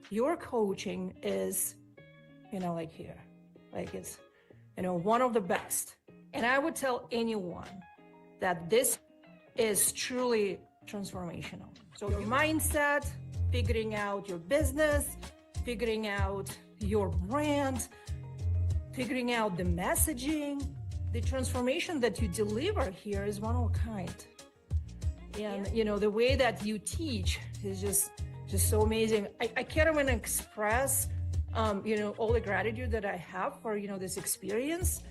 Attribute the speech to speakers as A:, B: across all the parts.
A: your coaching is, like here, like it's, one of the best. And I would tell anyone that this is truly transformational. So your mindset, figuring out your business, figuring out your brand, figuring out the messaging, the transformation that you deliver here is one of a kind. And, the way that you teach is just so amazing. I can't even express, all the gratitude that I have for, this experience.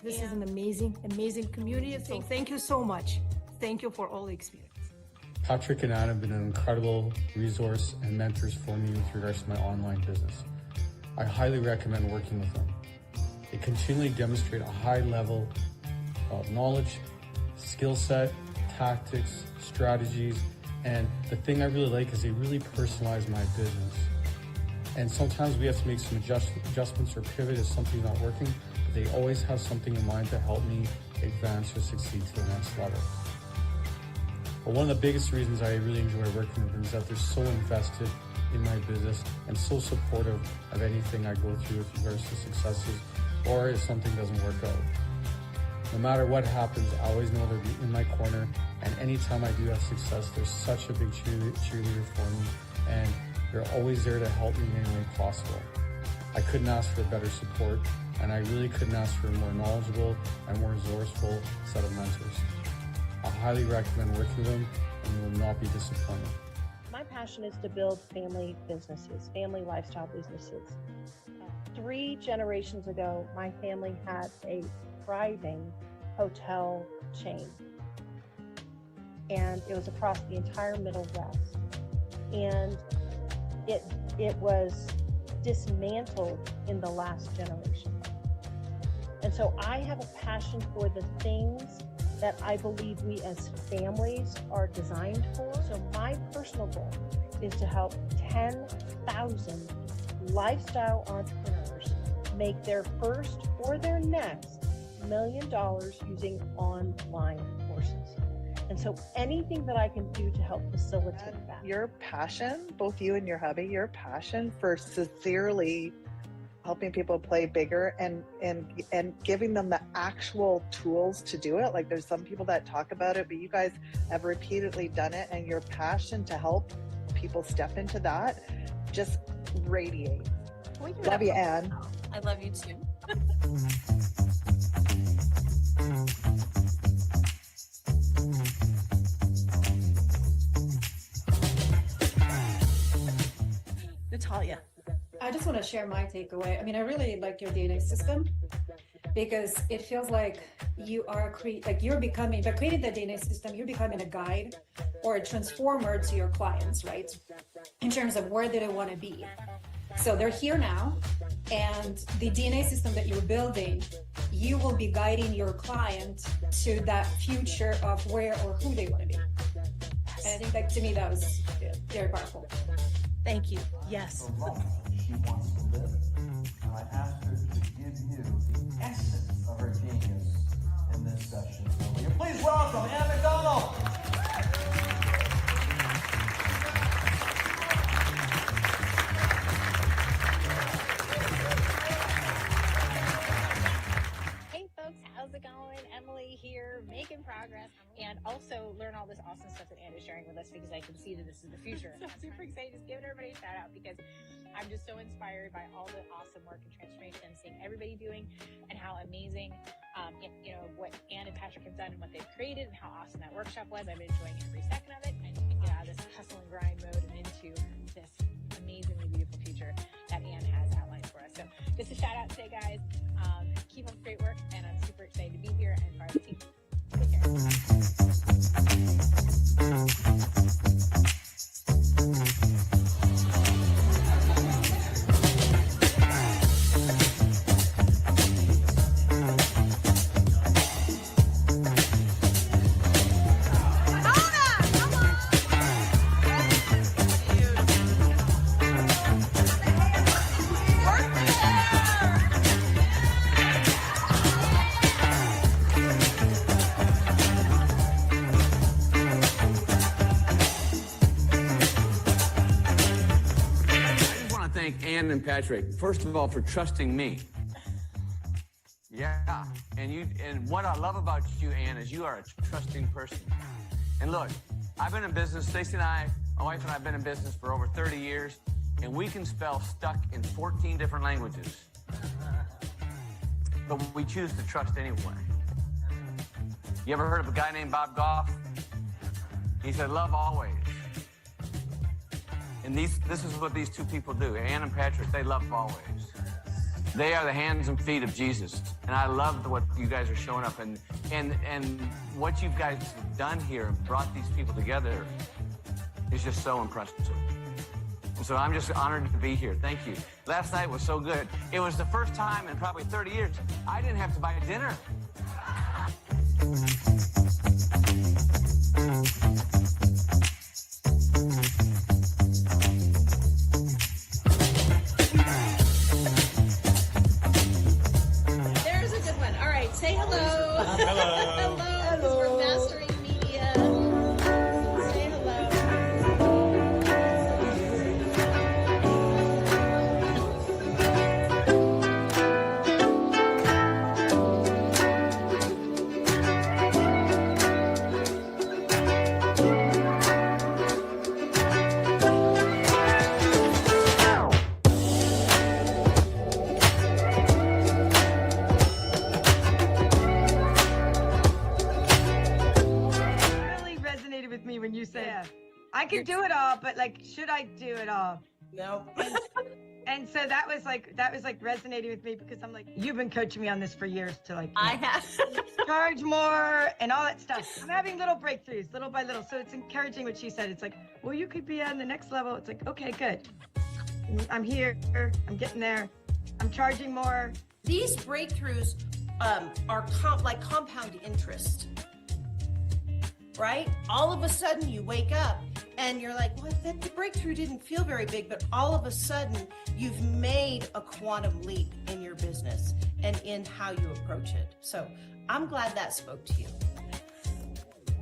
A: This is an amazing community. So thank you so much. Thank you for all the experience.
B: Patrick and Anna have been an incredible resource and mentors for me with regards to my online business. I highly recommend working with them. They continually demonstrate a high level of knowledge, skill set, tactics, strategies, and the thing I really like is they really personalize my business. And sometimes we have to make some adjustments or pivot if something's not working, but they always have something in mind to help me advance or succeed to the next level. But one of the biggest reasons I really enjoy working with them is that they're so invested in my business and so supportive of anything I go through with regards to successes or if something doesn't work out. No matter what happens, I always know they'll be in my corner, and anytime I do have success, they're such a big cheerleader for me, and they're always there to help me in any way possible. I couldn't ask for better support, and I really couldn't ask for a more knowledgeable and more resourceful set of mentors. I highly recommend working with them, and you will not be disappointed.
C: My passion is to build family businesses, family lifestyle businesses. 3 generations ago, my family had a thriving hotel chain, and it was across the entire Middle West, and it was dismantled in the last generation. And so I have a passion for the things that I believe we as families are designed for. So my personal goal is to help 10,000 lifestyle entrepreneurs make their first or their next $1 million using online courses. And so anything that I can do to help facilitate that.
D: Your passion, both you and your hubby, your passion for sincerely helping people play bigger and giving them the actual tools to do it. Like there's some people that talk about it, but you guys have repeatedly done it, and your passion to help people step into that just radiates. Love you, Anne.
E: I love you too. Natalia.
F: I just want to share my takeaway. I mean, I really like your DNA system because it feels like you are you're becoming, by creating the DNA system, you're becoming a guide or a transformer to your clients, right? In terms of where do they want to be. So they're here now, and the DNA system that you're building, you will be guiding your client to that future of where or who they want to be. And I think that, to me, that was very powerful.
E: Thank you. Yes.
G: She wants to live, and I asked her to give you the essence of her genius in this session. So will you please welcome Anne McDonald.
H: How's it going? Emily here, making progress, and also learn all this awesome stuff that Anne is sharing with us, because I can see that this is the future. So I'm super excited. Just giving everybody a shout out because I'm just so inspired by all the awesome work and transformation I'm seeing everybody doing, and how amazing, what Anne and Patrick have done and what they've created, and how awesome that workshop was. I've been enjoying every second of it, and you can get out of this hustle and grind mode and into this amazingly beautiful future that Anne has outlined for us. So just a shout out today, guys. Keep up the great work, and I'm super excited to be here and part of the team. Take care.
I: thank Ann and Patrick, first of all, for trusting me. Yeah, and what I love about you, Ann, is you are a trusting person. And look, I've been in business, Stacey and I, my wife and I have been in business for over 30 years, and we can spell stuck in 14 different languages. But we choose to trust anyway. You ever heard of a guy named Bob Goff? He said, love always. And this is what these two people do. Ann and Patrick, they love always. They are the hands and feet of Jesus. And I love what you guys are showing up and what you guys have done here and brought these people together is just so impressive. And so I'm just honored to be here. Thank you. Last night was so good. It was the first time in probably 30 years I didn't have to buy dinner.
E: There's a good one. All right, say hello.
I: Hello.
E: Hello. We're mastering media. Say hello.
J: Really resonated with me when you said, I can do it all, but like, should I do it all?
E: No.
J: And so that was like resonating with me because I'm like, you've been coaching me on this for years to like,
E: I have.
J: charge more and all that stuff. I'm having little breakthroughs, little by little. So it's encouraging what she said. It's like, well, you could be on the next level. It's like, okay, good. I'm here. I'm getting there. I'm charging more.
E: These breakthroughs are like compound interest, right? All of a sudden you wake up and you're like, well, the breakthrough didn't feel very big, but all of a sudden you've made a quantum leap in your business and in how you approach it. So I'm glad that spoke to you.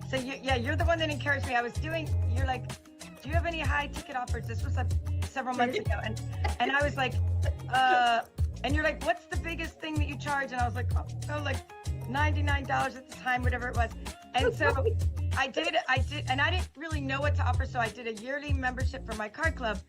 J: So you're the one that encouraged me. You're like, do you have any high ticket offers? This was like several months ago. And I was like, and you're like, what's the biggest thing that you charge? And I was like, oh, like $99 at the time, whatever it was. And so I did, and I didn't really know what to offer. So I did a yearly membership for my card club.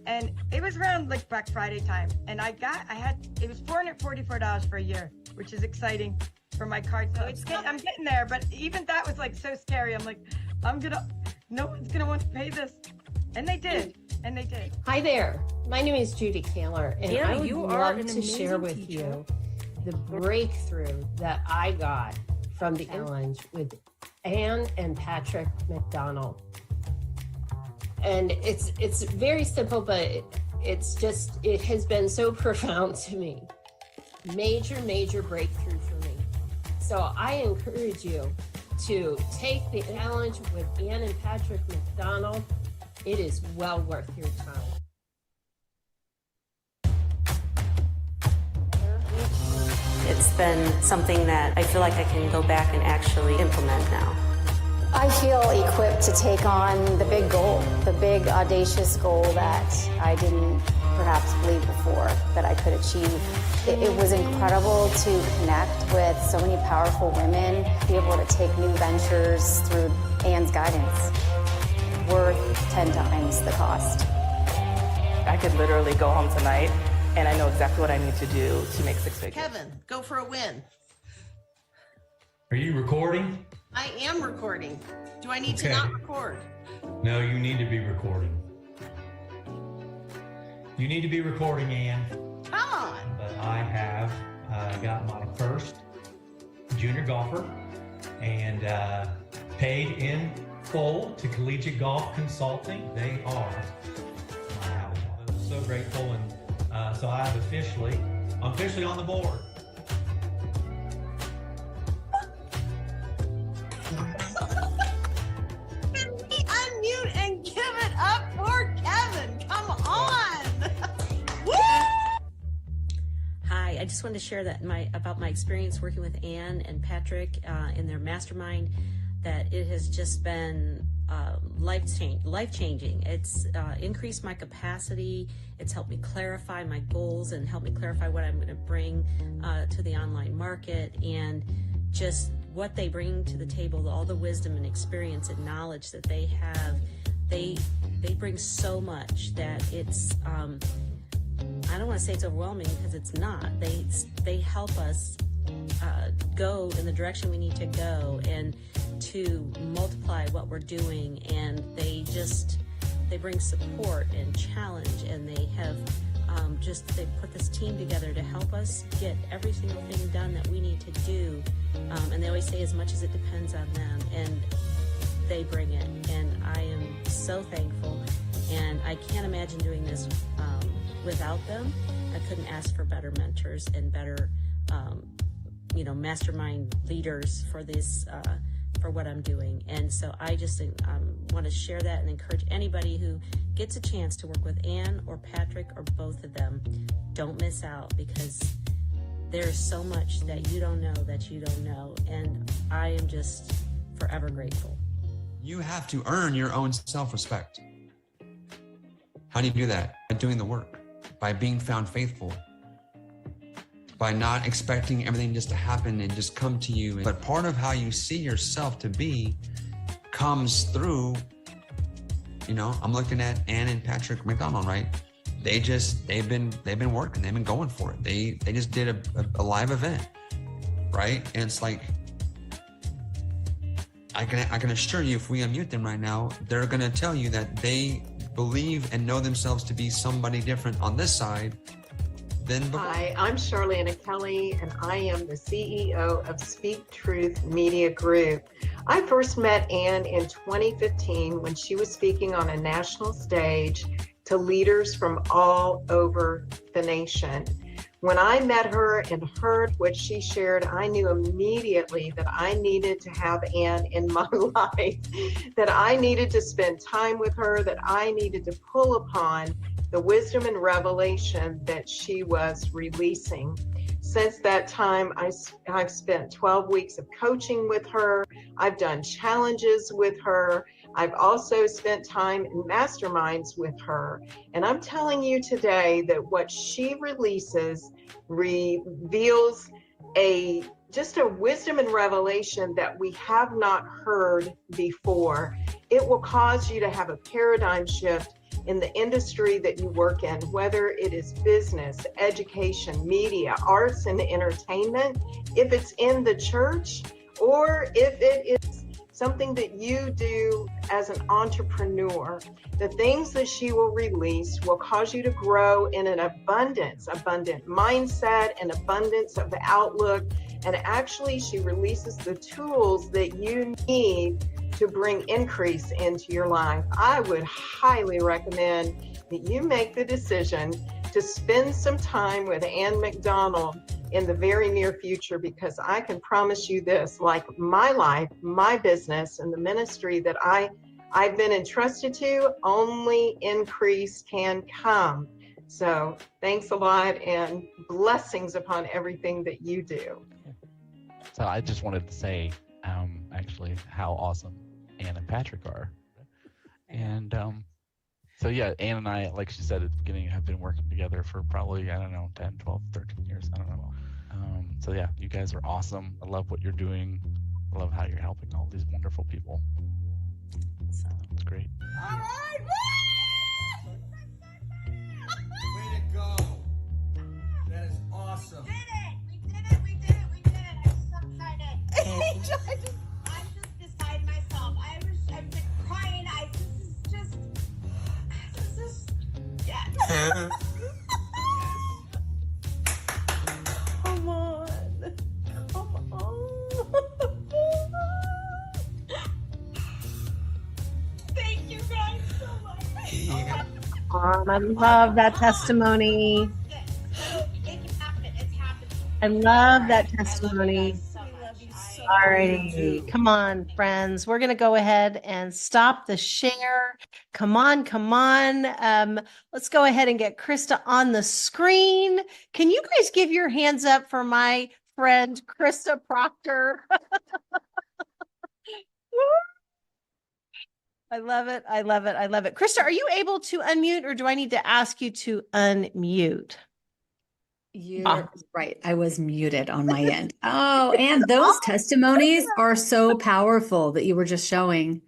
J: And it was around like Black Friday time. And it was $444 for a year, which is exciting for my card club. I'm getting there, but even that was like so scary. I'm like, no one's gonna want to pay this. And they did.
K: Hi there. My name is Judy Kaler, and
A: Yeah,
K: I would
A: you are
K: love
A: an
K: to share
A: amazing
K: with
A: teacher.
K: you the breakthrough that I got from the challenge with Ann and Patrick McDonald. And it's very simple, but it has been so profound to me. Major breakthrough for me. So I encourage you to take the challenge with Ann and Patrick McDonald. It is well worth your time.
L: It's been something that I feel like I can go back and actually implement now.
M: I feel equipped to take on the big goal, the big audacious goal that I didn't perhaps believe before that I could achieve. It was incredible to connect with so many powerful women, be able to take new ventures through Ann's guidance. Worth 10 times the cost.
N: I could literally go home tonight and I know exactly what I need to do to make six figures.
E: Kevin, go for a win.
O: Are you recording?
E: I am recording. Do I need to
O: Okay.
E: not record?
O: No, you need to be recording. You need to be recording, Ann.
E: Come on.
O: But I have got my first junior golfer and paid in full to Collegiate Golf Consulting. They are, wow, I'm so grateful. And so I'm officially on the board.
E: Unmute and give it up for Kevin. Come on. Woo!
L: Hi, I just wanted to share that about my experience working with Ann and Patrick in their mastermind, that it has just been life changing. It's increased my capacity. It's helped me clarify my goals and help me clarify what I'm going to bring to the online market, and just what they bring to the table, all the wisdom and experience and knowledge that they have. They bring so much that it's I don't want to say it's overwhelming, because it's not. They help us go in the direction we need to go and to multiply what we're doing, and they bring support and challenge, and they have they put this team together to help us get every single thing done that we need to do, and they always say as much as it depends on them, and they bring it, and I am so thankful, and I can't imagine doing this without them. I couldn't ask for better mentors and better mastermind leaders for this, for what I'm doing. And so I just want to share that and encourage anybody who gets a chance to work with Ann or Patrick or both of them, don't miss out, because there's so much that you don't know, and I am just forever grateful.
P: You have to earn your own self-respect. How do you do that? By doing the work, by being found faithful, by not expecting everything just to happen and just come to you. But part of how you see yourself to be comes through, I'm looking at Ann and Patrick McDonald, right? They've been working, they've been going for it. They just did a live event, right? And it's like, I can assure you, if we unmute them right now, they're gonna tell you that they believe and know themselves to be somebody different on this side than before.
Q: Hi, I'm Charlana Kelly, and I am the CEO of Speak Truth Media Group. I first met Ann in 2015 when she was speaking on a national stage to leaders from all over the nation. When I met her and heard what she shared, I knew immediately that I needed to have Ann in my life, that I needed to spend time with her, that I needed to pull upon the wisdom and revelation that she was releasing. Since that time, I've spent 12 weeks of coaching with her. I've done challenges with her. I've also spent time in masterminds with her. And I'm telling you today that what she releases reveals just a wisdom and revelation that we have not heard before. It will cause you to have a paradigm shift in the industry that you work in, whether it is business, education, media, arts, and entertainment, if it's in the church, or if it is something that you do as an entrepreneur. The things that she will release will cause you to grow in an abundant mindset, an abundance of outlook, and actually she releases the tools that you need to bring increase into your life. I would highly recommend that you make the decision to spend some time with Ann McDonald in the very near future, because I can promise you this, like my life, my business, and the ministry that I've been entrusted to, only increase can come. So thanks a lot, and blessings upon everything that you do.
R: So I just wanted to say actually how awesome Ann and Patrick are. And so yeah, Ann and I, like she said at the beginning, have been working together for probably, 10, 12, 13 years. I don't know. So yeah, you guys are awesome. I love what you're doing. I love how you're helping all these wonderful people. So it's great.
G: All right. Way to go. That is awesome.
H: We did it. I'm so excited. I'm just beside myself. I've been crying. This is yeah.
E: Come on.
H: Thank you guys so much.
C: I love that testimony. I love that testimony. Alrighty, come on, friends. We're going to go ahead and stop the share. Come on. Let's go ahead and get Christa on the screen. Can you guys give your hands up for my friend, Christa Proctor?
E: I love it. I love it. I love it. Krista, are you able to unmute or do I need to ask you to unmute?
S: You're right. I was muted on my end. Oh, and those testimonies are so powerful that you were just showing.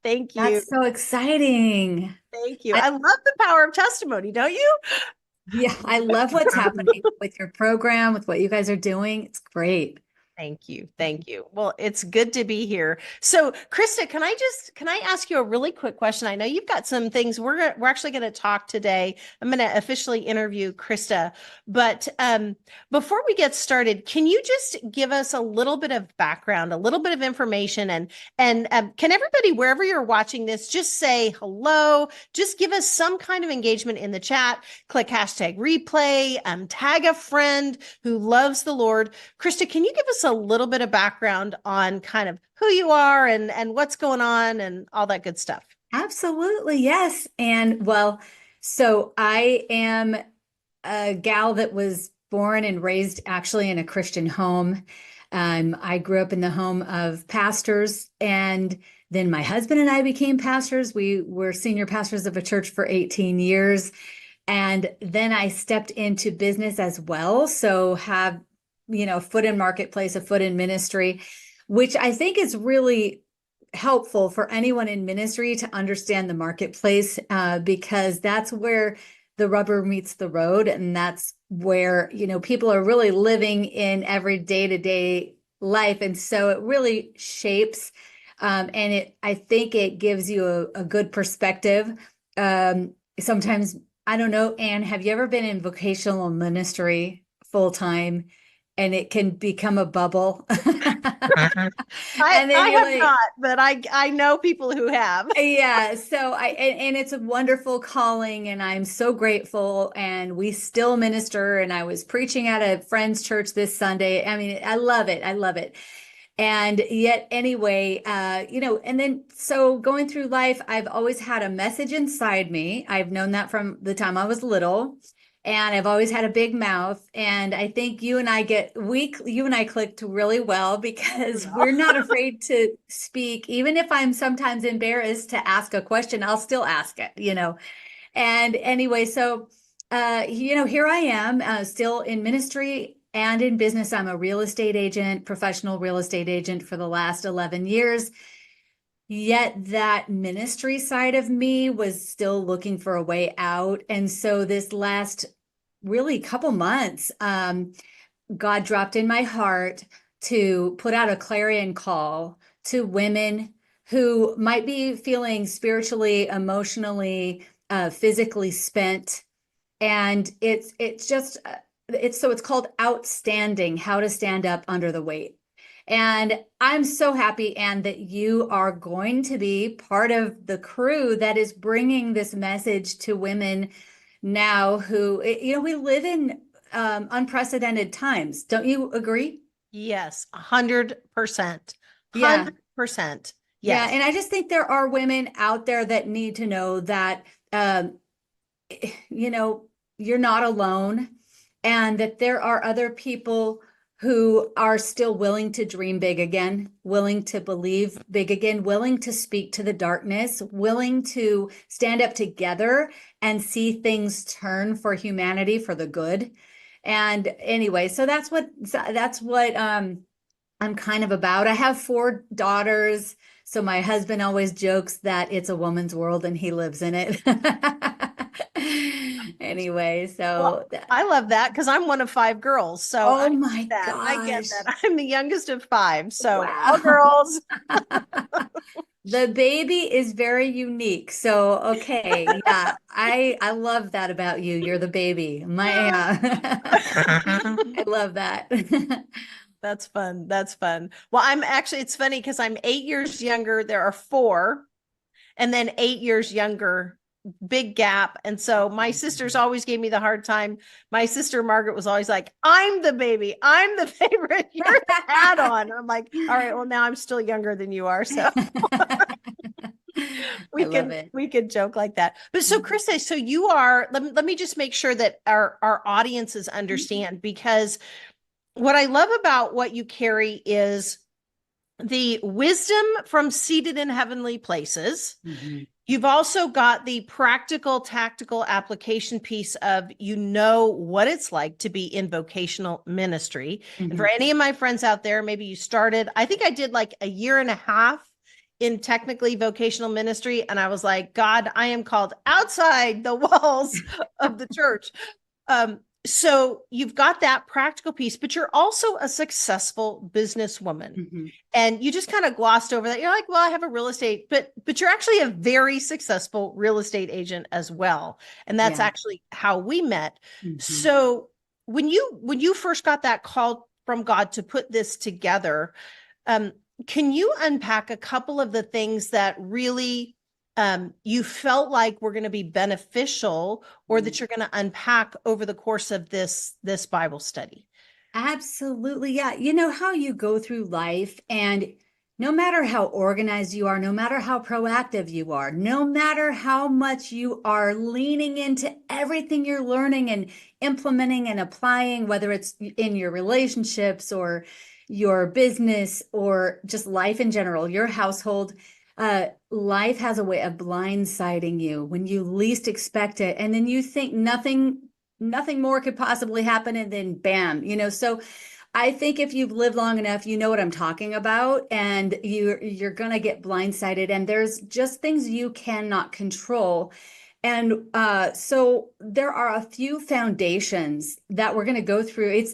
E: Thank you.
S: That's so exciting.
E: Thank you. I love the power of testimony, don't you?
S: Yeah, I love what's happening with your program, with what you guys are doing. It's great.
E: Thank you. Thank you. Well, it's good to be here. So, Krista, can I ask you a really quick question? I know you've got some things we're actually going to talk today. I'm going to officially interview Krista, but before we get started, can you just give us a little bit of background, a little bit of information, and can everybody, wherever you're watching this, just say hello, just give us some kind of engagement in the chat, click hashtag replay, tag a friend who loves the Lord. Krista, can you give us a little bit of background on kind of who you are and what's going on and all that good stuff?
S: Absolutely. Yes. And well, so I am a gal that was born and raised actually in a Christian home. I grew up in the home of pastors, and then my husband and I became pastors. We were senior pastors of a church for 18 years. And then I stepped into business as well. So have, a foot in marketplace, a foot in ministry, which I think is really helpful for anyone in ministry to understand the marketplace, because that's where the rubber meets the road. And that's where, people are really living in every day-to-day life. And so it really shapes, and I think it gives you a good perspective. Sometimes, I don't know, Anne, have you ever been in vocational ministry full time? And it can become a bubble.
E: I have not, but I know people who have.
S: Yeah. So and it's a wonderful calling, and I'm so grateful. And we still minister. And I was preaching at a friend's church this Sunday. I mean, I love it. I love it. And yet anyway, and then so going through life, I've always had a message inside me. I've known that from the time I was little. And I've always had a big mouth. And I think you and I clicked really well, because we're not afraid to speak. Even if I'm sometimes embarrassed to ask a question, I'll still ask it, And anyway, so, here I am, still in ministry and in business. I'm a real estate agent, professional real estate agent for the last 11 years. Yet that ministry side of me was still looking for a way out. And so this last really couple months, God dropped in my heart to put out a clarion call to women who might be feeling spiritually, emotionally, physically spent. And it's called Outstanding: How to Stand Up Under the Weight. And I'm so happy, Anne, that you are going to be part of the crew that is bringing this message to women now who, we live in unprecedented times. Don't you agree?
E: Yes, 100%. 100%.
S: Yeah.
E: Yes.
S: Yeah. And I just think there are women out there that need to know that, you're not alone, and that there are other people who are still willing to dream big again, willing to believe big again, willing to speak to the darkness, willing to stand up together and see things turn for humanity, for the good. And anyway, so that's what I'm kind of about. I have 4 daughters. So my husband always jokes that it's a woman's world and he lives in it. Anyway, so
E: I love that, because I'm one of 5 girls. So
S: oh my gosh,
E: I get that. I'm the youngest of 5. So
S: wow.
E: all girls.
S: The baby is very unique. So, okay. Yeah, I love that about you. You're the baby. I love that.
E: That's fun. That's fun. Well, it's funny because I'm 8 years younger. There are 4, and then 8 years younger, big gap. And so my sisters always gave me the hard time. My sister Margaret was always like, I'm the baby. I'm the favorite. You're the add-on. I'm like, all right, well, now I'm still younger than you are. So we could joke like that. But so Krista, so you are, let me just make sure that our audiences understand, because what I love about what you carry is the wisdom from Seated in Heavenly Places.
S: Mhm.
E: You've also got the practical, tactical application piece of what it's like to be in vocational ministry. And for any of my friends out there, maybe you started, I think I did like a year and a half in technically vocational ministry. And I was like, God, I am called outside the walls of the church. So you've got that practical piece, but you're also a successful businesswoman. And you just kind of glossed over that. You're like, well, I have a real estate, but you're actually a very successful real estate agent as well. And that's
S: Yeah.
E: actually how we met. So when you first got that call from God to put this together, can you unpack a couple of the things that really you felt like were going to be beneficial, or that you're going to unpack over the course of this Bible study?
S: Absolutely. Yeah. You know how you go through life, and no matter how organized you are, no matter how proactive you are, no matter how much you are leaning into everything you're learning and implementing and applying, whether it's in your relationships or your business or just life in general, your household, life has a way of blindsiding you when you least expect it. And then you think nothing more could possibly happen. And then bam, so I think if you've lived long enough, you know what I'm talking about, and you're going to get blindsided, and there's just things you cannot control. And so there are a few foundations that we're going to go through.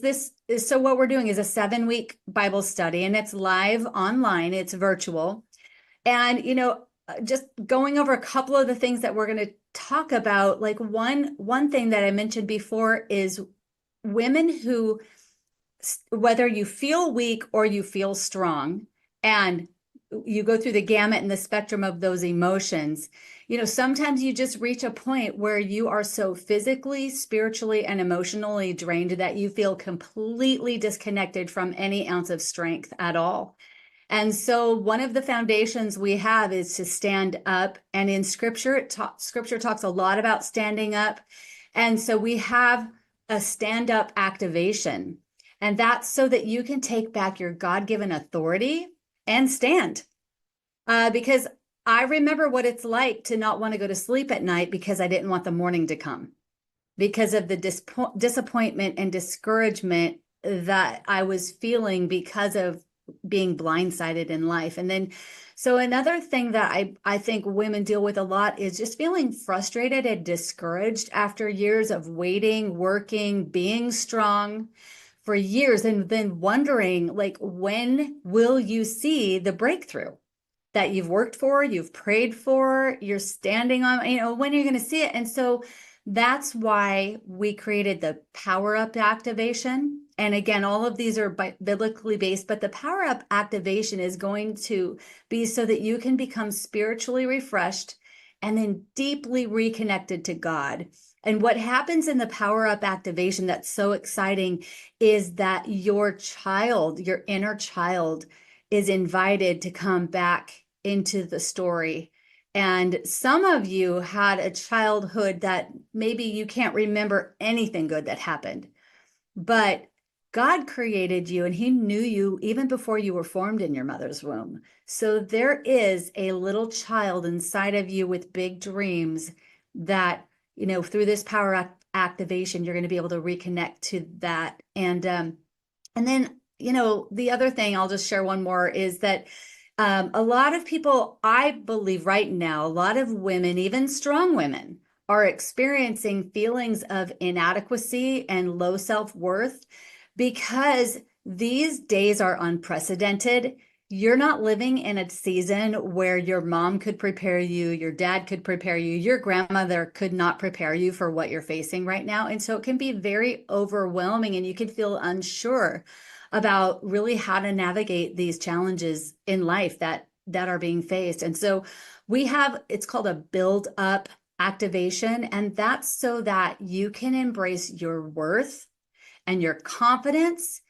S: So what we're doing is a 7-week Bible study, and it's live online, it's virtual. And, just going over a couple of the things that we're going to talk about, like one thing that I mentioned before is women who, whether you feel weak or you feel strong, and you go through the gamut and the spectrum of those emotions, sometimes you just reach a point where you are so physically, spiritually, and emotionally drained that you feel completely disconnected from any ounce of strength at all. And so one of the foundations we have is to stand up. And in scripture, scripture talks a lot about standing up. And so we have a stand up activation. And that's so that you can take back your God-given authority and stand. Because I remember what it's like to not want to go to sleep at night because I didn't want the morning to come, because of the disappointment and discouragement that I was feeling because of being blindsided in life. And then, so another thing that I think women deal with a lot is just feeling frustrated and discouraged after years of waiting, working, being strong for years, and then wondering, like, when will you see the breakthrough that you've worked for, you've prayed for, you're standing on, when are you going to see it? And so that's why we created the Power Up activation. And again, all of these are biblically based, but the Power Up activation is going to be so that you can become spiritually refreshed and then deeply reconnected to God. And what happens in the Power Up activation that's so exciting is that your child, your inner child, is invited to come back into the story. And some of you had a childhood that maybe you can't remember anything good that happened, but God created you and he knew you even before you were formed in your mother's womb. So there is a little child inside of you with big dreams that, through this power activation, you're going to be able to reconnect to that. And then, the other thing, I'll just share one more, is that a lot of people, I believe right now, a lot of women, even strong women, are experiencing feelings of inadequacy and low self-worth because these days are unprecedented. You're not living in a season where your mom could prepare you, your dad could prepare you, your grandmother could not prepare you for what you're facing right now. And so it can be very overwhelming, and you can feel unsure about really how to navigate these challenges in life that are being faced. And so we have, it's called a build up activation, and that's so that you can embrace your worth and your confidence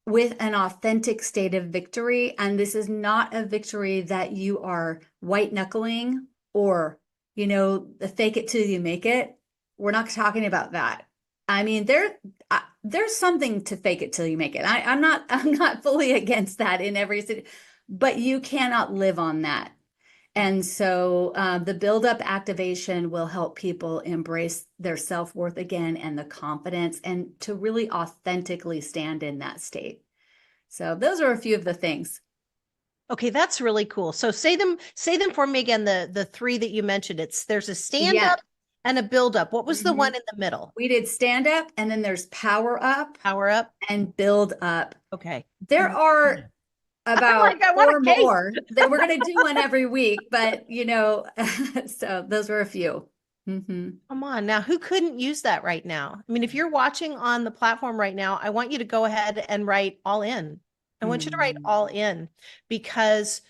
S: with an authentic state of victory. And this is not a victory that you are white knuckling or, the fake it till you make it. We're not talking about that. I mean, there's something to fake it till you make it. I'm not fully against that in every city, but you cannot live on that. And so the build up activation will help people embrace their self-worth again and the confidence and to really authentically stand in that state. So those are a few of the things.
E: Okay, that's really cool. So say them for me again, the three that you mentioned. There's a stand
S: Yeah.
E: up and a build up. What was the one in the middle?
S: We did stand up, and then there's power up, and build up.
E: Okay.
S: There are about
E: like, I want a
S: 4
E: case.
S: more that we're going to do one every week, but so those were a few.
E: Come on now, who couldn't use that right now? I mean, if you're watching on the platform right now, I want you to go ahead and write all in. I want you to write all in, because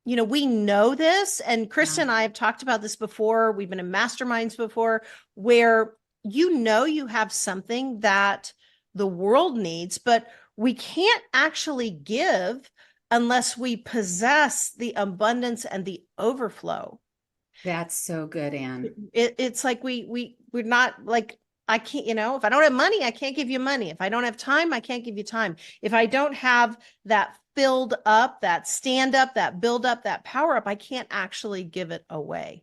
E: we know this, and Christa and I have talked about this before. We've been in masterminds before, where you have something that the world needs, but we can't actually give unless we possess the abundance and the overflow.
S: That's so good, Anne.
E: It's like we're not like, I can't, if I don't have money, I can't give you money. If I don't have time, I can't give you time. If I don't have that filled up, that stand up, that build up, that power up, I can't actually give it away.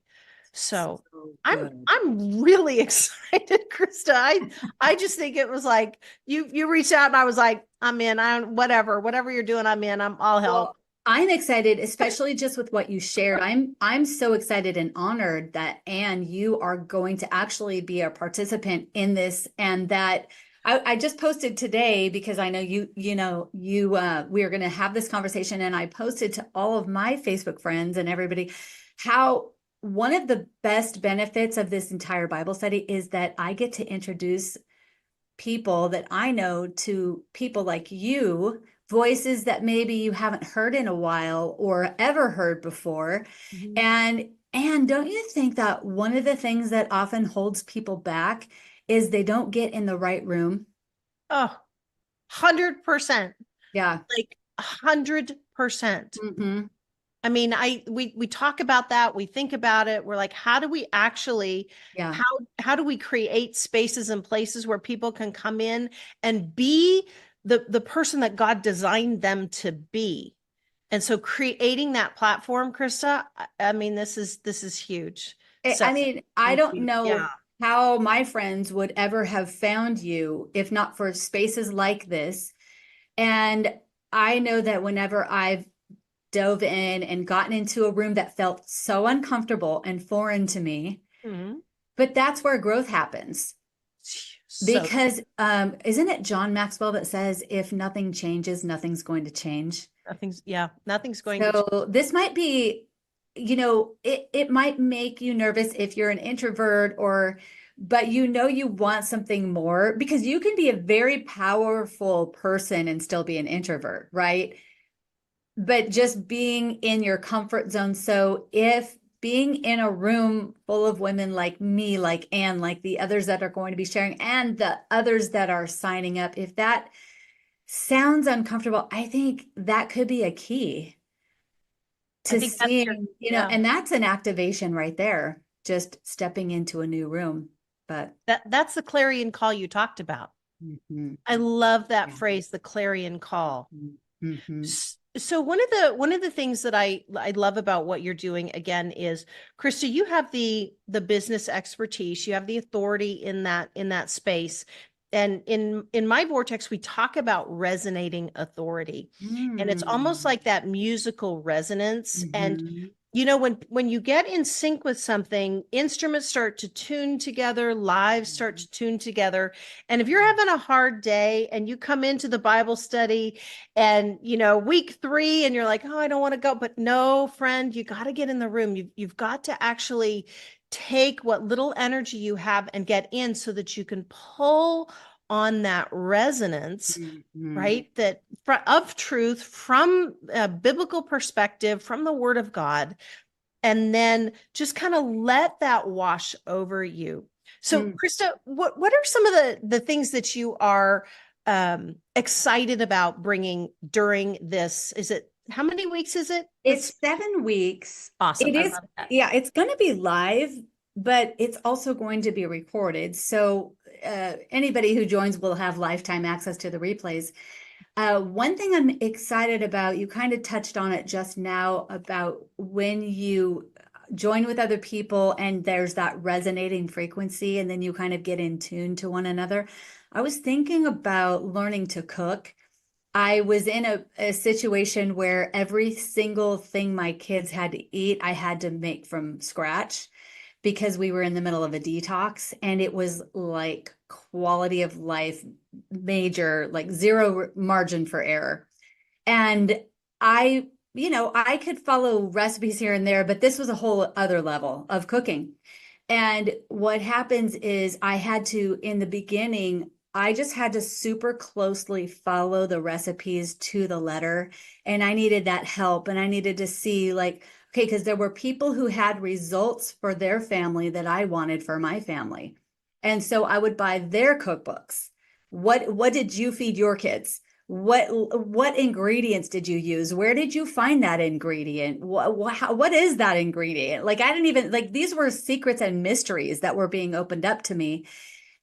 E: So I'm really excited, Christa. I just think it was like you reached out and I was like, I'm in. Whatever you're doing, I'm in. I'll help.
S: Well, I'm excited, especially just with what you shared. I'm so excited and honored that, Anne, you are going to actually be a participant in this, and that I just posted today, because I know we are going to have this conversation, and I posted to all of my Facebook friends and everybody how one of the best benefits of this entire Bible study is that I get to introduce people that I know to people like you, voices that maybe you haven't heard in a while or ever heard before. And don't you think that one of the things that often holds people back is they don't get in the right room?
E: Oh, 100%.
S: Yeah.
E: Like 100%. I mean, we talk about that. We think about it. We're like, how do we actually, how do we create spaces and places where people can come in and be the person that God designed them to be? And so creating that platform, Christa, I mean, this is huge.
S: I mean, I don't know how my friends would ever have found you if not for spaces like this. And I know that whenever I've dove in and gotten into a room that felt so uncomfortable and foreign to me, but that's where growth happens. Because isn't it John Maxwell that says, if nothing changes, nothing's going to change?
E: Nothing's going to change.
S: So this might be, it might make you nervous if you're an introvert, but you want something more, because you can be a very powerful person and still be an introvert, right? But just being in your comfort zone. So if being in a room full of women like me, like Anne, like the others that are going to be sharing, and the others that are signing up, if that sounds uncomfortable, I think that could be a key to seeing, and that's an activation right there, just stepping into a new room. But
E: that's the clarion call you talked about. I love that phrase, the clarion call. So one of the things that I love about what you're doing, again, is, Christa, you have the business expertise, you have the authority in that space. And in my vortex, we talk about resonating authority, and it's almost like that musical resonance. And when you get in sync with something, instruments start to tune together, lives start to tune together. And if you're having a hard day and you come into the Bible study and, week 3, and you're like, oh, I don't want to go, but no, friend, you got to get in the room. You've got to actually take what little energy you have and get in so that you can pull on that resonance, right? That of truth from a biblical perspective, from the Word of God, and then just kind of let that wash over you. So, Christa, what are some of the things that you are excited about bringing during this? How many weeks is it?
S: It's 7 weeks.
E: Awesome.
S: It is. Yeah, it's going to be live, but it's also going to be recorded. So anybody who joins will have lifetime access to the replays. One thing I'm excited about, you kind of touched on it just now, about when you join with other people and there's that resonating frequency, and then you kind of get in tune to one another. I was thinking about learning to cook. I was in a situation where every single thing my kids had to eat, I had to make from scratch because we were in the middle of a detox, and it was like quality of life major, like zero margin for error. And I could follow recipes here and there, but this was a whole other level of cooking. And what happens is I had to, in the beginning, I just had to super closely follow the recipes to the letter. And I needed that help. And I needed to see, like, okay, because there were people who had results for their family that I wanted for my family. And so I would buy their cookbooks. What did you feed your kids? What ingredients did you use? Where did you find that ingredient? What is that ingredient? Like, I didn't even, like, these were secrets and mysteries that were being opened up to me.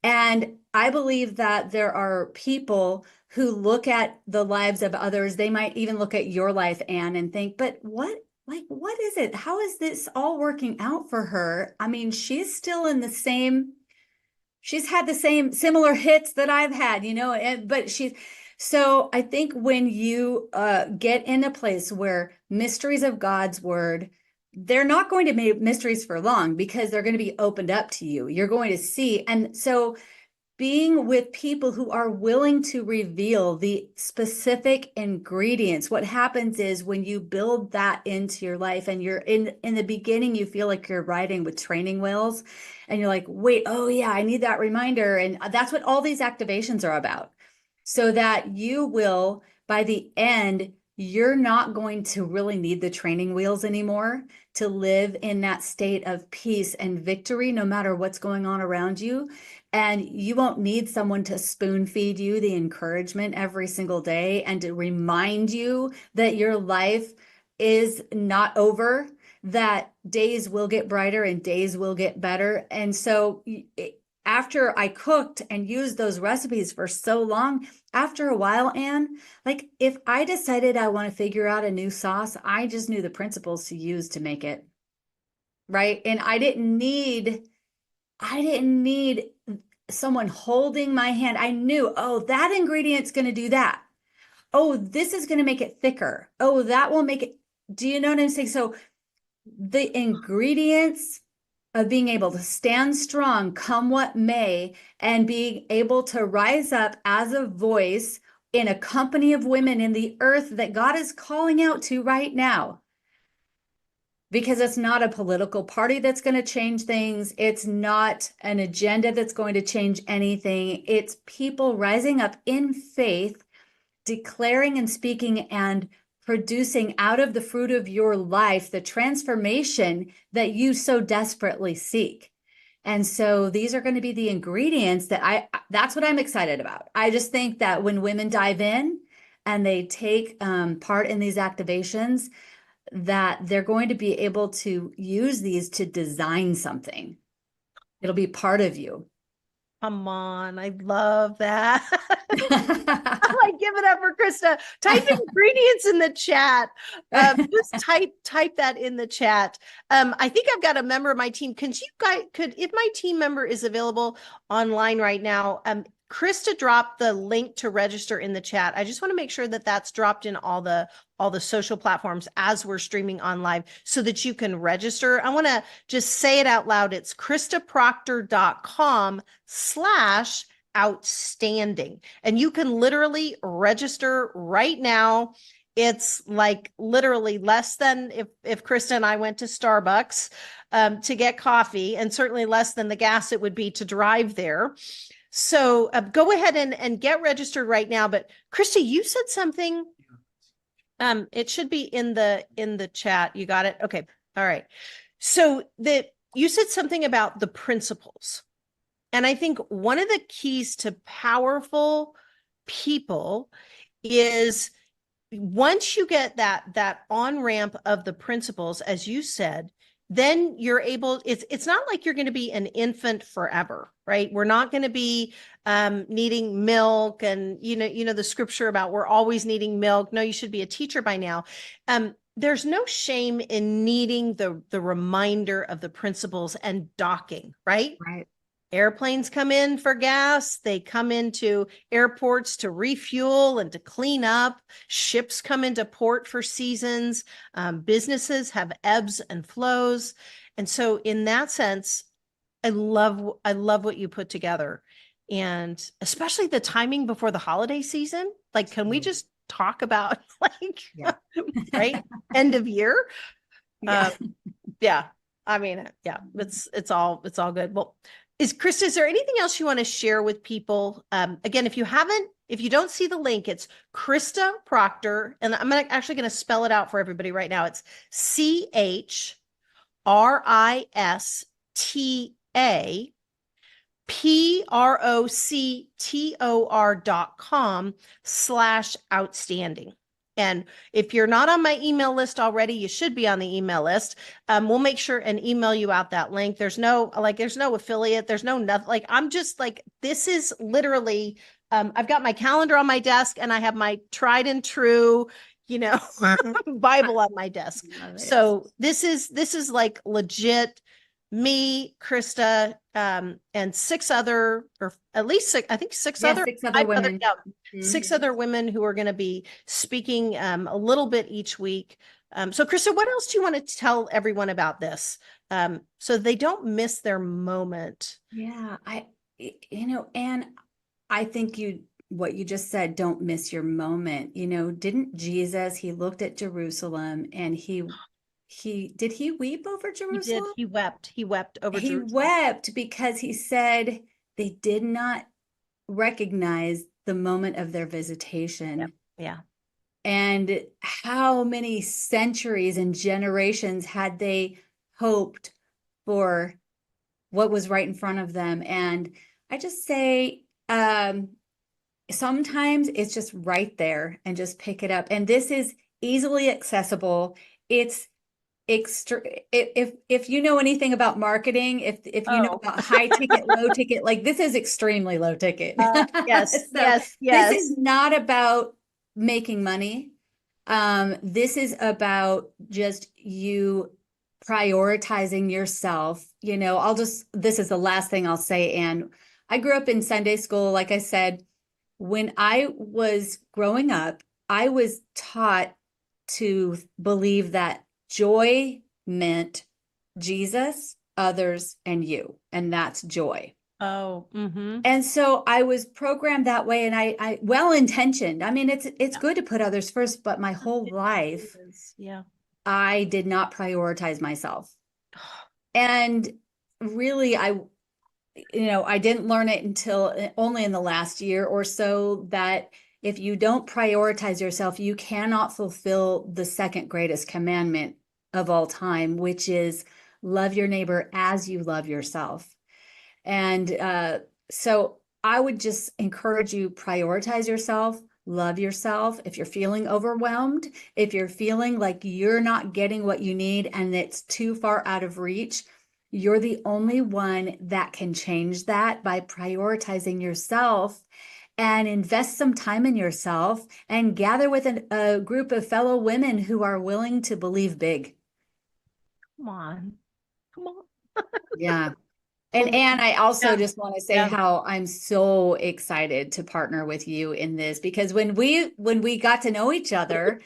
S: And I believe that there are people who look at the lives of others. They might even look at your life, Anne, and think, but what is it? How is this all working out for her? I mean, she's still in the same, she's had the same similar hits that I've had, but so I think when you get in a place where mysteries of God's word, they're not going to be mysteries for long, because they're going to be opened up to you. You're going to see. And so being with people who are willing to reveal the specific ingredients, what happens is when you build that into your life, and you're in the beginning, you feel like you're riding with training wheels, and you're like, wait, oh yeah, I need that reminder. And that's what all these activations are about. So that you will, by the end, you're not going to really need the training wheels anymore to live in that state of peace and victory, no matter what's going on around you. And you won't need someone to spoon feed you the encouragement every single day and to remind you that your life is not over, that days will get brighter and days will get better. And so after I cooked and used those recipes for so long, after a while, Anne, like, if I decided I want to figure out a new sauce, I just knew the principles to use to make it. Right. And I didn't need someone holding my hand. I knew, oh, that ingredient's going to do that. Oh, this is going to make it thicker. Oh, that will make it. Do you know what I'm saying? So the ingredients of being able to stand strong, come what may, and being able to rise up as a voice in a company of women in the earth that God is calling out to right now. Because it's not a political party that's going to change things. It's not an agenda that's going to change anything. It's people rising up in faith, declaring and speaking and producing out of the fruit of your life the transformation that you so desperately seek. And so these are going to be the ingredients that's what I'm excited about. I just think that when women dive in and they take part in these activations, that they're going to be able to use these to design something. It'll be part of you.
E: Come on, I love that. I'm like, give it up for Christa. Type ingredients in the chat. Just type that in the chat. I think I've got a member of my team. If my team member is available online right now, Christa dropped the link to register in the chat. I just want to make sure that that's dropped in all the social platforms as we're streaming on live so that you can register. I want to just say it out loud. It's christaproctor.com/outstanding. And you can literally register right now. It's like literally less than if Christa and I went to Starbucks to get coffee, and certainly less than the gas it would be to drive there. So go ahead and get registered right now. But Christa, you said something. It should be in the chat. You got it? Okay. All right. So you said something about the principles. And I think one of the keys to powerful people is once you get that on-ramp of the principles, as you said,
T: then you're able, it's not like you're going to be an infant forever, right? We're not going to be needing milk, and the scripture about we're always needing milk. No, you should be a teacher by now. There's no shame in needing the reminder of the principles and docking, right?
S: Right.
T: Airplanes come in for gas. They come into airports to refuel and to clean up. Ships come into port for seasons. Businesses have ebbs and flows. And so in that sense, I love what you put together. And especially the timing before the holiday season. Like, can we just talk about right? End of year?
S: Yeah.
T: Yeah. I mean, yeah, it's all good. Well, Christa, is there anything else you want to share with people? Again, if you don't see the link, it's Christa Proctor, and I'm actually going to spell it out for everybody right now. It's ChristAProctor.com/outstanding. And if you're not on my email list already, you should be on the email list. We'll make sure and email you out that link. There's no affiliate. There's no nothing. Like, I'm just like, this is literally, I've got my calendar on my desk, and I have my tried and true, Bible on my desk. So this is like legit me, Christa, and six other women. Six other women who are going to be speaking a little bit each week. So Christa, what else do you want to tell everyone about this? So they don't miss their moment.
S: Yeah, and I think what you just said, don't miss your moment. Didn't Jesus, he looked at Jerusalem and did he weep over Jerusalem?
T: He wept over Jerusalem.
S: He wept because he said they did not recognize the moment of their visitation.
T: Yeah.
S: And how many centuries and generations had they hoped for what was right in front of them? And I just say, sometimes it's just right there, and just pick it up. And this is easily accessible. It's if you know anything about marketing, if you know about high ticket, low ticket, like this is extremely low ticket.
T: Yes. Yes.
S: This is not about making money. This is about just you prioritizing yourself. This is the last thing I'll say. And I grew up in Sunday school. Like I said, when I was growing up, I was taught to believe that joy meant Jesus, others, and you, and that's joy.
T: Oh,
S: And so I was programmed that way, and I well-intentioned. I mean, it's good to put others first, but my whole life, I did not prioritize myself. And really, I didn't learn it until only in the last year or so, that if you don't prioritize yourself, you cannot fulfill the second greatest commandment of all time, which is love your neighbor as you love yourself. And so I would just encourage you, prioritize yourself, love yourself. If you're feeling overwhelmed, if you're feeling like you're not getting what you need and it's too far out of reach, you're the only one that can change that by prioritizing yourself, and invest some time in yourself, and gather with a group of fellow women who are willing to believe big.
T: Come on.
S: Yeah. And I also just want to say how I'm so excited to partner with you in this, because when we got to know each other,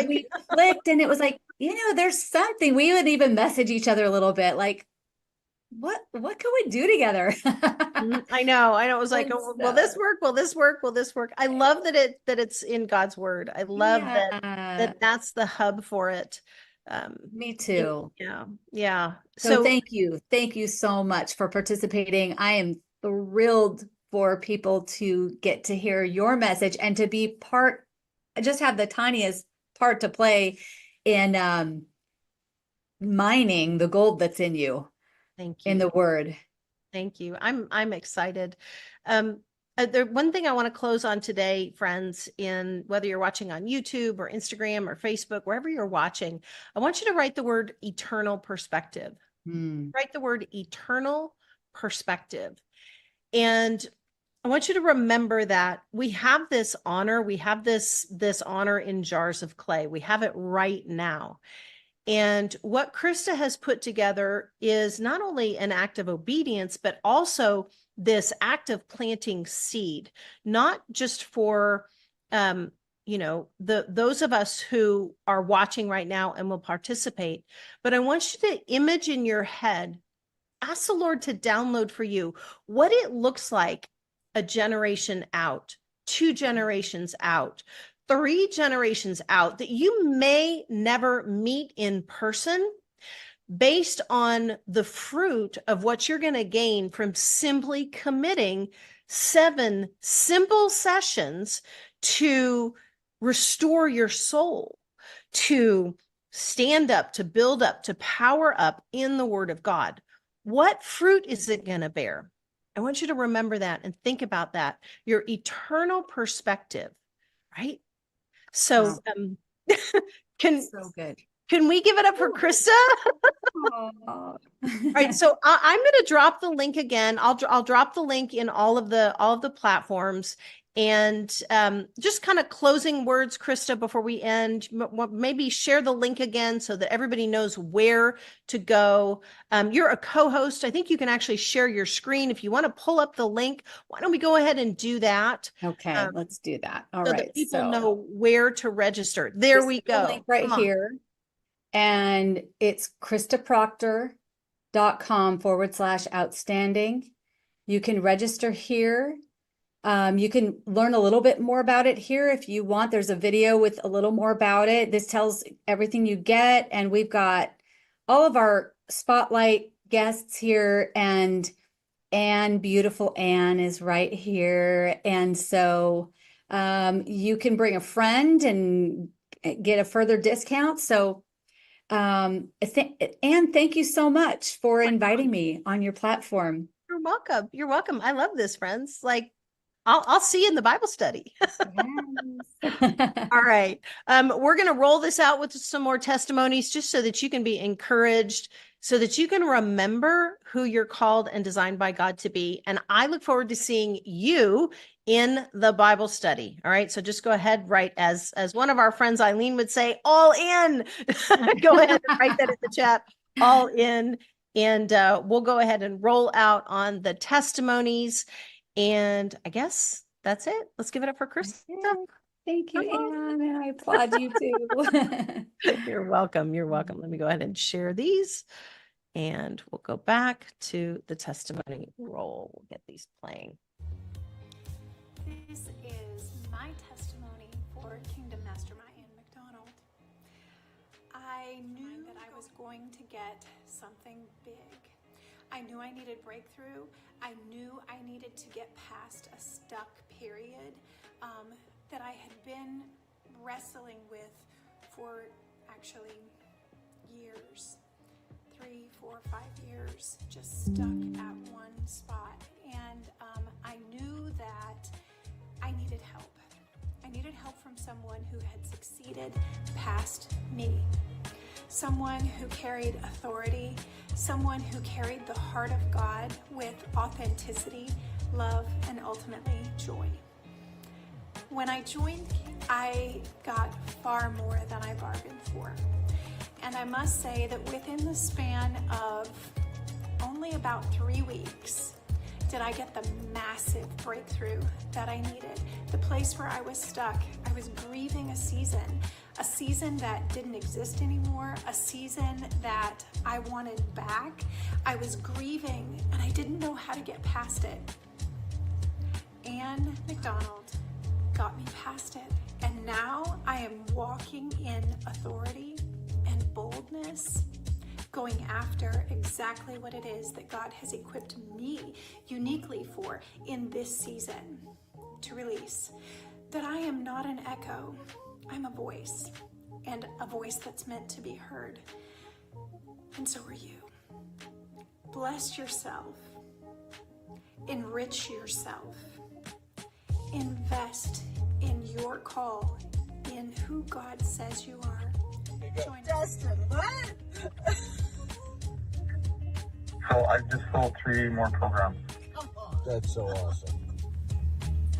S: we clicked, and it was like, there's something. We would even message each other a little bit, like, what can we do together?
T: I know. It was like, will this work? Will this work? Will this work? I love that it's in God's word. I love that's the hub for it.
S: Me too.
T: Yeah.
S: So thank you so much for participating. I am thrilled for people to get to hear your message and to be just have the tiniest part to play in mining the gold that's in you.
T: Thank you.
S: In the word.
T: Thank you. I'm excited. one thing I want to close on today, friends, in whether you're watching on YouTube or Instagram or Facebook, wherever you're watching, I want you to write the word eternal perspective. Write the word eternal perspective. And I want you to remember that we have this honor. We have this honor in jars of clay. We have it right now. And what Christa has put together is not only an act of obedience, but also this act of planting seed, not just for, those of us who are watching right now and will participate, but I want you to image in your head, ask the Lord to download for you what it looks like a generation out, 2 generations out, 3 generations out that you may never meet in person, based on the fruit of what you're going to gain from simply committing 7 simple sessions to restore your soul, to stand up, to build up, to power up in the Word of God. What fruit is it going to bear? I want you to remember that and think about that, your eternal perspective, right? So,
S: So good.
T: Can we give it up for Christa? All right, so I'm going to drop the link again. I'll drop the link in all of the platforms, and just kind of closing words, Christa, before we end. Maybe share the link again so that everybody knows where to go. You're a co-host. I think you can actually share your screen if you want to pull up the link. Why don't we go ahead and do that?
S: Okay, let's do that. All
T: so
S: right,
T: that people know where to register. There
S: This
T: we
S: is the
T: go.
S: link right here. And it's christaproctor.com/outstanding. You can register here. You can learn a little bit more about it here if you want. There's a video with a little more about it. This tells everything you get. And we've got all of our spotlight guests here, and beautiful Anne is right here. And so you can bring a friend and get a further discount. So Anne, thank you so much for inviting me on your platform.
T: You're welcome. You're welcome. I love this, friends. Like, I'll see you in the Bible study. All right. We're going to roll this out with some more testimonies just so that you can be encouraged, so that you can remember who you're called and designed by God to be. And I look forward to seeing you in the Bible study. All right. So just go ahead, write as one of our friends, Eileen, would say, all in. Go ahead and write that in the chat, all in. And we'll go ahead and roll out on the testimonies. And I guess that's it. Let's give it up for Christa.
S: Thank you, Anne, and I applaud you too.
T: You're welcome. You're welcome. Let me go ahead and share these, and we'll go back to the testimony roll. We'll get these playing.
U: This is my testimony for Kingdom Mastermind in McDonald. I knew that I was going to get something big. I knew I needed breakthrough. I knew I needed to get past a stuck period that I had been wrestling with for actually years, 3, 4, 5 years, just stuck at one spot. And I knew that I needed help. I needed help from someone who had succeeded past me. Someone who carried authority, someone who carried the heart of God with authenticity, love, and ultimately joy. When I joined, I got far more than I bargained for. And I must say that within the span of only about 3 weeks, did I get the massive breakthrough that I needed. The place where I was stuck, I was grieving a season that didn't exist anymore, a season that I wanted back. I was grieving and I didn't know how to get past it. Anne McDonald got me past it. And now I am walking in authority and boldness, going after exactly what it is that God has equipped me uniquely for in this season to release. That I am not an echo, I'm a voice, and a voice that's meant to be heard. And so are you. Bless yourself, enrich yourself, invest in your call, in who God says you are. Join
B: Justin, what?
V: So I just sold 3 more programs.
B: That's so awesome.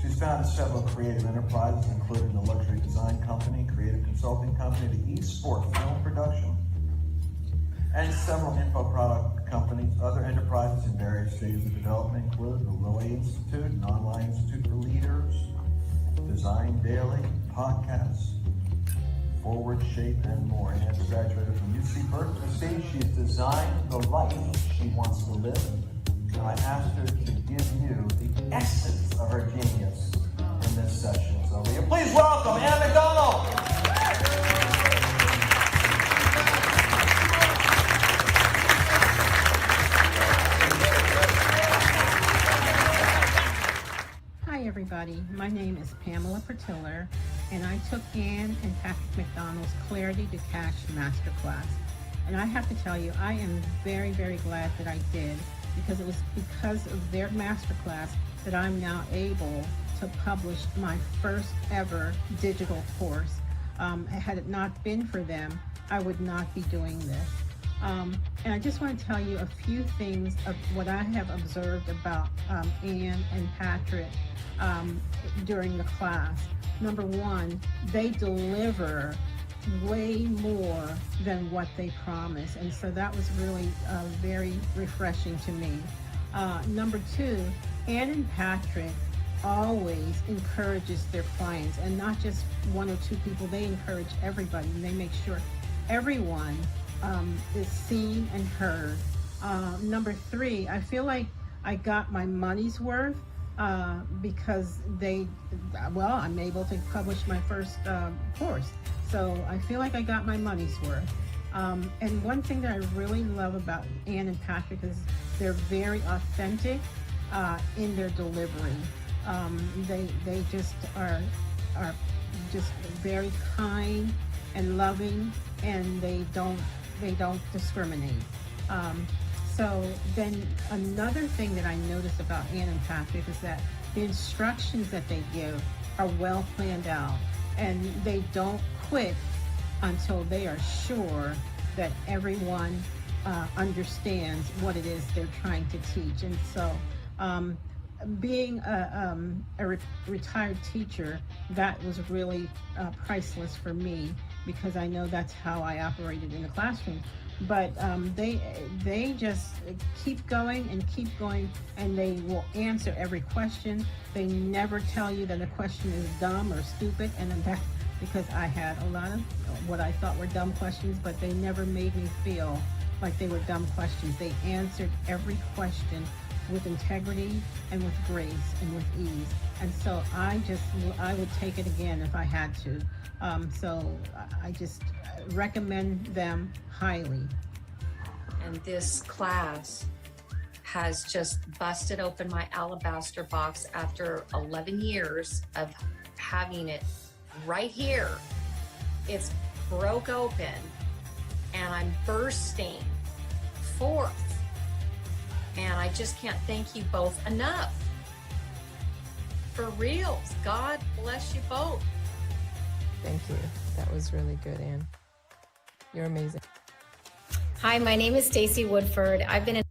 G: She's founded several creative enterprises, including the luxury design company, creative consulting company, the eSport film production, and several info product companies. Other enterprises in various stages of development include the Lilly Institute, an online institute for leaders, Design Daily, podcasts, Forward Shape, and more. And graduated from UC Berkeley. She's designed the life she wants to live. And I asked her to give you the essence of her genius in this session. So will you please welcome Ann McDonald.
W: Hi everybody, my name is Pamela Pertiller, and I took Ann and Patrick McDonald's Clarity to Cash Masterclass. And I have to tell you, I am very, very glad that I did, because it was because of their masterclass that I'm now able to publish my first ever digital course. Had it not been for them, I would not be doing this. And I just want to tell you a few things of what I have observed about Ann and Patrick during the class. Number one, they deliver way more than what they promise, and so that was really very refreshing to me. Number two, Ann and Patrick always encourages their clients, and not just one or two people. They encourage everybody, and they make sure everyone is seen and heard. Number three, I feel like I got my money's worth because I'm able to publish my first course. So I feel like I got my money's worth. And one thing that I really love about Ann and Patrick is they're very authentic in their delivery. They just are just very kind and loving, and they don't discriminate. So then another thing that I noticed about Ann and Patrick is that the instructions that they give are well planned out, and they don't quit until they are sure that everyone understands what it is they're trying to teach. And so being a retired teacher, that was really priceless for me, because I know that's how I operated in the classroom. But they just keep going, and they will answer every question. They never tell you that a question is dumb or stupid, and that's because I had a lot of what I thought were dumb questions, but they never made me feel like they were dumb questions. They answered every question with integrity and with grace and with ease. And so I would take it again if I had to. So I just recommend them highly.
X: And this class has just busted open my alabaster box after 11 years of having it right here. It's broke open, and I'm bursting forth. And I just can't thank you both enough. For reals. God bless you both.
Y: Thank you. That was really good, Ann. You're amazing.
M: Hi, my name is Stacy Woodford. I've been in